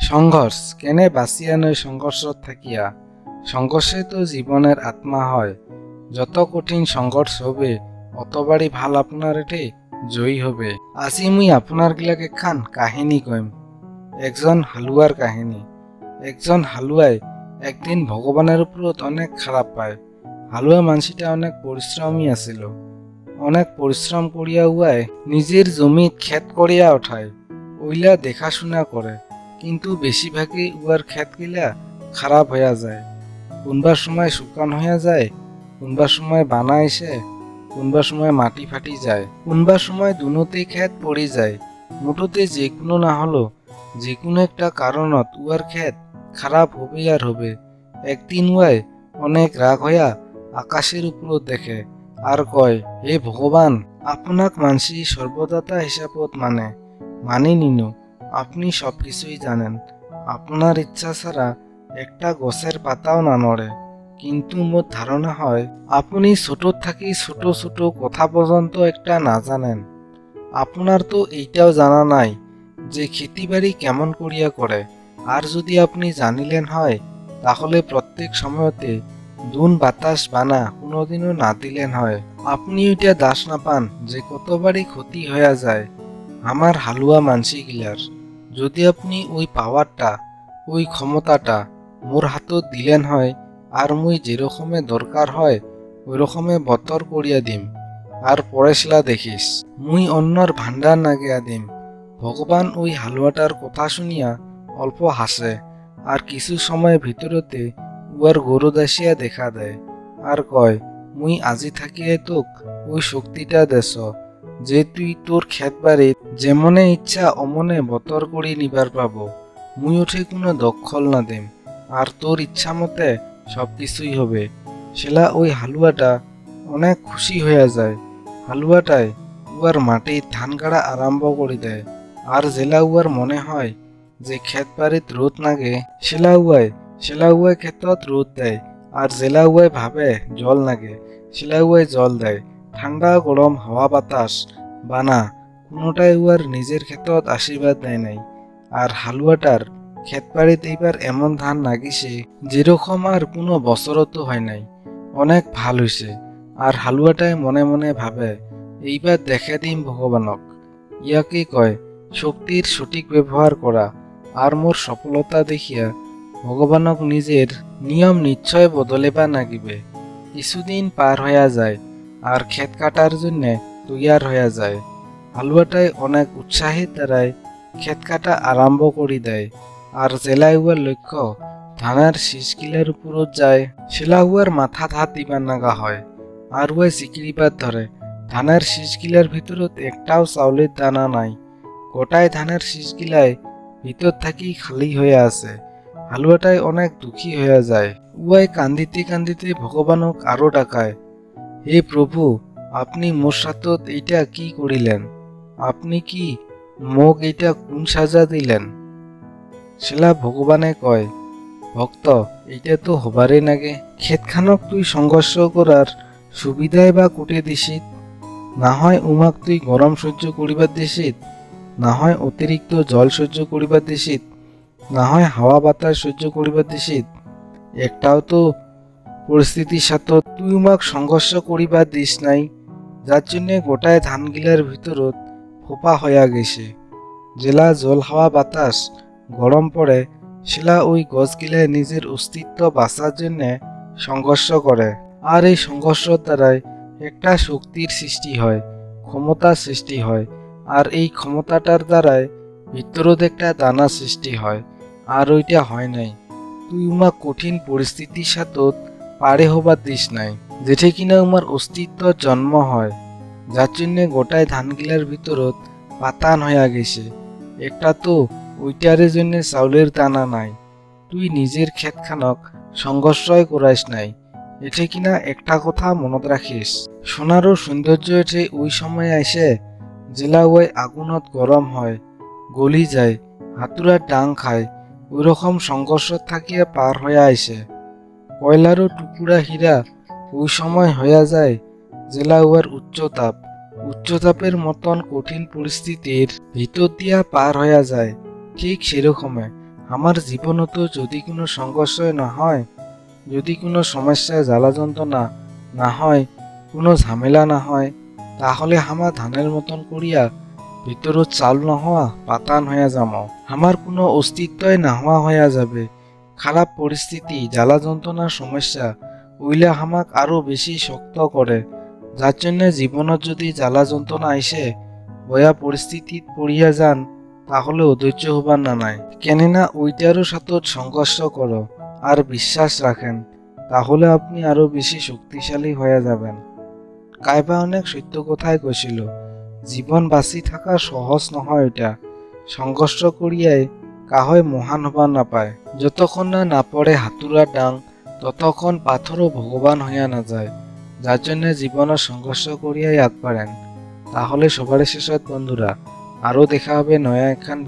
সংঘর্ষ কেনে বাঁচিয়া নয় সংঘর্ষ থাকিয়া, সংঘর্ষে তো জীবনের আত্মা হয়। যত কঠিন সংঘর্ষ হবে অতবারই ভাল আপনার এটে জয়ী হবে। আজি মুই আপনার গিলাক এখান কাহিনী কইম, একজন হালুয়ার কাহিনী। একজন হালুয়াই একদিন ভগবানের উপরত অনেক খারাপ পায়। হালুয়া মানসিটা অনেক পরিশ্রমী আছিল। অনেক পরিশ্রম করিয়া উয়ায় নিজের জমিত ক্ষেত করিয়া ওঠায়, ওইলা দেখাশোনা করে, কিন্তু বেশিরভাগই উয়ার ক্ষেতগিলা খারাপ হইয়া যায়। কোনবার সময় শুকান হইয়া যায়, কোনবার সময় বানা আইসে, কোনবার সময় মাটি ফাটি যায়, কোনবার সময় দুনোতেই ক্ষেত পড়ি যায়। মুঠোতে যে কোনো না হলো যে কোনো একটা কারণত উয়ার ক্ষেত খারাপ হবে আর হবে। একদিন উয়ায় অনেক রাগ হইয়া আকাশের উপর দেখে আর কয়, হে ভগবান, আপনাক মানসি সর্বদাতা হিসাবত মানি নিনু। আপনি সবকিছুই জানেন। আপনার ইচ্ছা ছাড়া একটা গছের পাতাও না নড়ে। কিন্তু মোর ধারণা হয় আপনি ছোট থাকি ছোট ছোট কথা পর্যন্ত একটা না জানেন। আপনার তো এইটাও জানা নাই যে খেতিবাড়ি কেমন করিয়া করে। আর যদি আপনি জানিলেন হয় তাহলে প্রত্যেক সময়তে দুন বাতাস বানা কোনোদিনও না দিলেন হয়। আপনি ওইটা দাস না পান যে কতবারই ক্ষতি হইয়া যায় আমার হালুয়া মানসি গিলার। যদি আপনি ওই পাওয়ারটা, ওই ক্ষমতাটা মোর হাতত দিলেন হয়, আর মুই যেরকমে দরকার হয় ওই রকমে বতর করিয়া দিম, আর পরেশলা দেখিস মুই অন্যর ভান্ডার নাগিয়া দিম। ভগবান ওই হালুয়াটার কথা শুনিয়া অল্প হাসে, আর কিছু সময়ের ভিতরতে উয়ার গরুদাসিয়া দেখা দেয়, আর কয়, মুই আজি থাকিয়ে তোক ওই শক্তিটা দেশ যে তুই তোর ক্ষেত বাড়িত যেমনে ইচ্ছা অমনে বতর করি নিবার পাব। মুই ওঠে কোনো দখল না দিম, আর তোর ইচ্ছা মতে সবকিছুই হবে। সেলা ওই হালুয়াটা অনেক খুশি হইয়া যায়। হালুয়াটায় উয়ার মাটির ধান কাটা আরম্ভ করে দেয়, আর জেলা উয়ার মনে হয় যে ক্ষেত বাড়িত রোদ নাগে সেলা উয়ায় ক্ষেতত রোদ দেয়, আর জেলা উয়ায় ভাবে জল নাগে সেলা উয়ায় জল দেয়। ঠান্ডা গরম হাওয়া বাতাস বানা কোনোটাই উয়ার নিজের ক্ষেতত আশীর্বাদ দেয় নাই। আর হালুয়াটার ক্ষেত বাড়িত এইবার এমন ধান নাগিছে যেরকম আর কোনো বছরতো হয় নাই। অনেক ভাল হইছে। আর হালুয়াটাই মনে মনে ভাবে, এইবার দেখে দিম ভগবানক। ইয়াকে কয় শক্তির সঠিক ব্যবহার করা। আর মোর সফলতা দেখিয়া ভগবানক নিজের নিয়ম নিশ্চয় বদলেবা নাগিবে। কিছুদিন পার হইয়া যায়, আর ক্ষেত কাটার জন্য তৈয়ার হইয়া যায়। হালুয়াটাই অনেক উৎসাহের দ্বারাই ক্ষেত কাটা আরম্ভ করি দেয়। আর জেলায় উয়ার লক্ষ্য ধানের শীষগিলার উপরত যায়, সেলা উয়ার মাথা হাত দিবার নাগা হয়। আর উয়ায় চিকিরিবার ধরে ধানের শীষগিলার ভিতরত একটাও চাউলের দানা নাই। গোটাই ধানের শীষগিলাই ভিতর থাকি খালি হয়ে আছে। হালুয়াটাই অনেক দুঃখী হইয়া যায়। উয়ায় কান্দিতে কান্দিতে ভগবানক আরো ডাকায়, হে প্রভু, আপনি মোর সাথত এইটা কি করিলেন? আপনি কি মোক এইটা কোন সাজা দিলেন? সেলা ভগবানে কয়, ভক্ত, এইটা তো হবারে নাগে। ক্ষেতখানক তুই সংঘর্ষ করার সুবিধাই বা কুটে দিছিত। না হয় উমাক তুই গরম সহ্য করিবার দিছিত, না হয় অতিরিক্ত জল সহ্য করিবার দিছিত, না হয় হাওয়া বাতাস সহ্য করিবার দিছিত। একটাও তো পরিস্থিতির সাথে তুই উমাক সংঘর্ষ করিবার দিস নাই, যার জন্যে গোটায় ধানগিলার ভিতরত ফোপা হইয়া গেছে। জেলা জল হাওয়া বাতাস গরম পড়ে সেলা ওই গছগিলায় নিজের অস্তিত্ব বাঁচার জন্য সংঘর্ষ করে। আর এই সংঘর্ষের দ্বারাই একটা শক্তির সৃষ্টি হয়, ক্ষমতার সৃষ্টি হয়। আর এই ক্ষমতাটার দ্বারাই ভিতরত একটা দানা সৃষ্টি হয়। আর ওইটা হয় নাই। তুই উমা কঠিন পরিস্থিতির সাথে পারে হবার দিস নাই, যেঠে কিনা উমার অস্তিত্বর জন্ম হয়, যার জন্যে গোটায় ধানগিলার ভিতরত পাতান হইয়া গেছে। একটা তো ওইটারে জন্য চাউলের দানা নাই। তুই নিজের ক্ষেতখানক সংঘর্ষই করাইস নাই। এঠে কিনা একটা কথা মনত রাখিস, সোনারও সৌন্দর্য এঠে ওই সময় আইসে জেলা ওই আগুনত গরম হয়, গলি যায়, হাতুড়ার ডাং খায়। ওই রকম সংঘর্ষ থাকিয়া পার হইয়া আইসে। কয়লারও টুকুরা হীরা ওই সময় হইয়া যায় জেলা উয়ার উচ্চতাপের মতন কঠিন পরিস্থিতির ভিতর দিয়া পার হইয়া যায়। ঠিক সেরকমে আমার জীবনত যদি কোনো সংঘর্ষ না হয়, যদি কোনো সমস্যায় জ্বালা যন্ত্রণা না হয়, কোনো ঝামেলা না হয়, তাহলে আমার ধানের মতন করিয়া ভিতরত চাল নহওয়া পাতান হইয়া যাম। আমার কোনো অস্তিত্বই না হওয়া হইয়া যাবে। খারাপ পরিস্থিতি, জ্বালা যন্ত্রণার সমস্যা ওইলা আমাক আরো বেশি শক্ত করে, যার জন্য জীবনত যদি জ্বালা যন্ত্রণা আইসে বয়া পরিস্থিতিত পড়িয়া যান, তাহলে অধৈর্য হবার না নাই। কেননা ওইটারও সাথে সংঘর্ষ করো আর বিশ্বাস রাখেন, তাহলে আপনি আরো বেশি শক্তিশালী হয়ে যাবেন। কাইবা অনেক সত্য কথাই কৈছিল, জীবন বাঁচি থাকা সহজ নহয়। এটা সংঘর্ষ করিয়াই কাহয় মহান হবার নাপায়। যতক্ষণ না পড়ে হাতুড়ার ডাং, ততক্ষণ পাথরও ভগবান হইয়া না যায়। যার জন্য জীবনের সংঘর্ষ করিয়াই আগবাড়েন। তাহলে সবার শেষত বন্ধুরা, আরও দেখা হবে নয়া একখান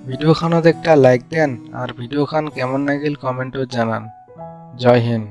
ভিডিওখানত একটা লাইক দেন আর ভিডিওখান কেমন লাগিল কমেন্টত জানান। জয় হিন্দ।